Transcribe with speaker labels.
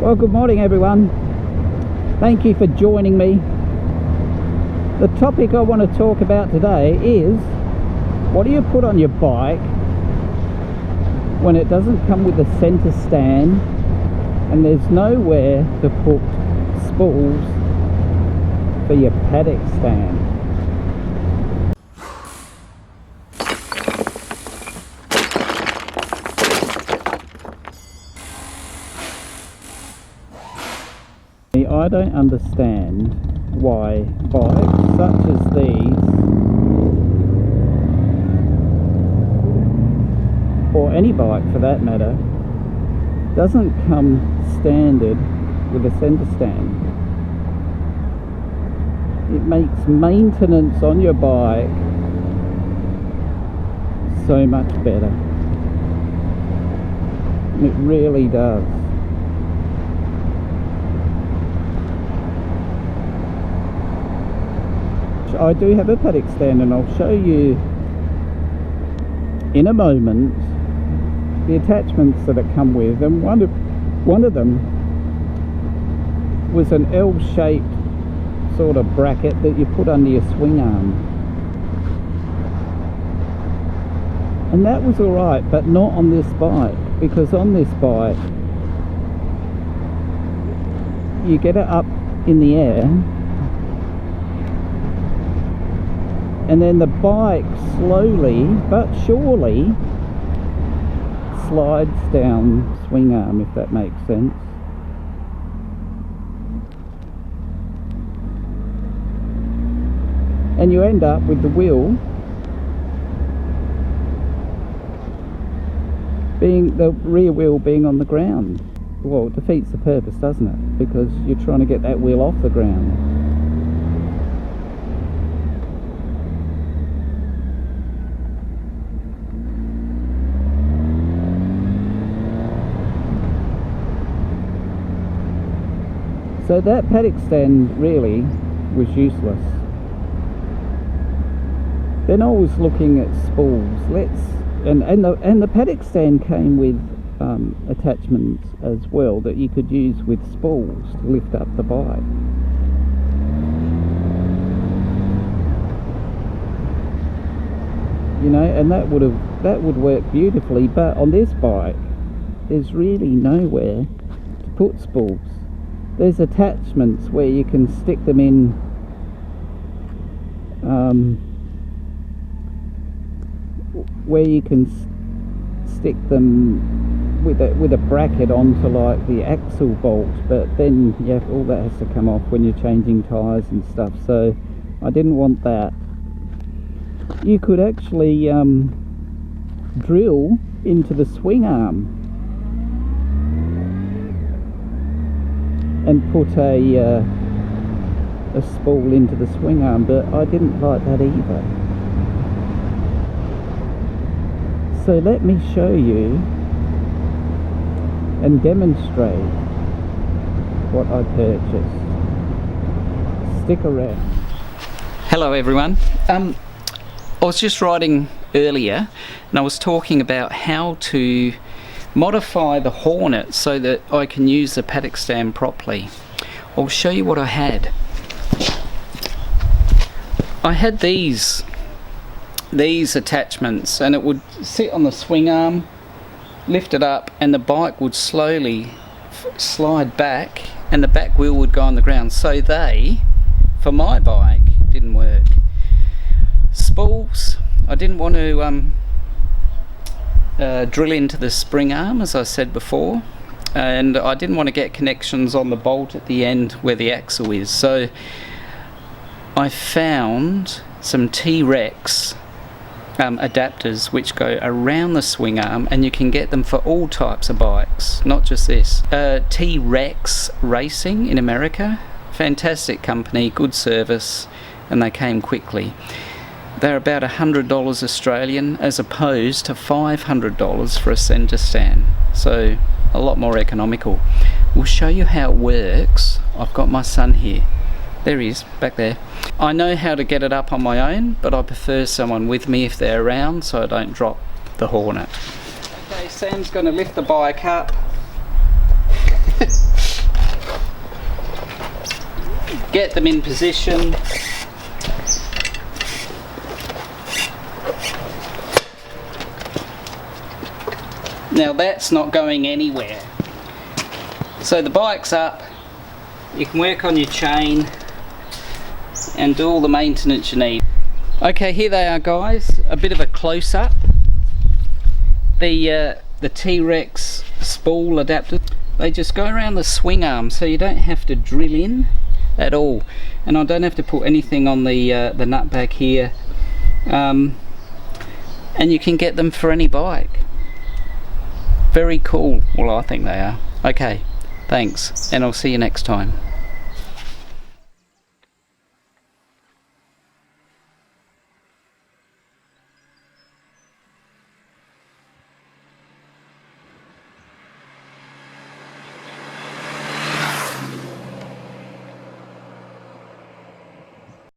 Speaker 1: Well, good morning everyone. Thank you for joining me. The topic I want to talk about today is, what do you put on your bike when it doesn't come with a center stand and there's nowhere to put spools for your paddock stand? I don't understand why bikes such as these, or any bike for that matter, doesn't come standard with a center stand. It makes maintenance on your bike so much better. It really does. I do have a paddock stand, and I'll show you in a moment the attachments that it come with, and one of them was an L-shaped sort of bracket that you put under your swing arm, and that was alright, but not on this bike, because on this bike you get it up in the air and then the bike slowly but surely slides down swing arm, if that makes sense. And you end up with the wheel being, the rear wheel being on the ground. Well, it defeats the purpose, doesn't it? Because you're trying to get that wheel off the ground. So that paddock stand really was useless. Then I was looking at spools. And the paddock stand came with attachments as well that you could use with spools to lift up the bike. You know, and that would work beautifully. But on this bike, there's really nowhere to put spools. There's attachments where you can stick them in, where you can stick them with a bracket onto like the axle bolt, but then all that has to come off when you're changing tyres and stuff, so I didn't want that. You could actually drill into the swing arm and put a spool into the swing arm, but I didn't like that either. So let me show you and demonstrate what I purchased. Stick around.
Speaker 2: Hello everyone. I was just writing earlier and I was talking about how to modify the Hornet so that I can use the paddock stand properly. I'll show you what I had. I had these attachments, and it would sit on the swing arm, lift it up, and the bike would slowly slide back and the back wheel would go on the ground. So they, for my bike, didn't work. Spools, I didn't want to drill into the spring arm, as I said before, and I didn't want to get connections on the bolt at the end where the axle is, so I found some T-Rex adapters which go around the swing arm, and you can get them for all types of bikes, not just this. T-Rex Racing in America, fantastic company, good service, and they came quickly. They're about $100 Australian as opposed to $500 for a centre stand, so a lot more economical. We'll show you how it works. I've got my son here. There he is, back there. I know how to get it up on my own, but I prefer someone with me if they're around so I don't drop the Hornet. Okay, Sam's going to lift the bike up. get them in position. Now that's not going anywhere. So the bike's up, you can work on your chain and do all the maintenance you need. Okay, here they are guys, a bit of a close-up. The T-Rex spool adapter, they just go around the swing arm, so you don't have to drill in at all, and I don't have to put anything on the nut back here, and you can get them for any bike. Very cool. Well, I think they are. Okay, thanks, and I'll see you next time.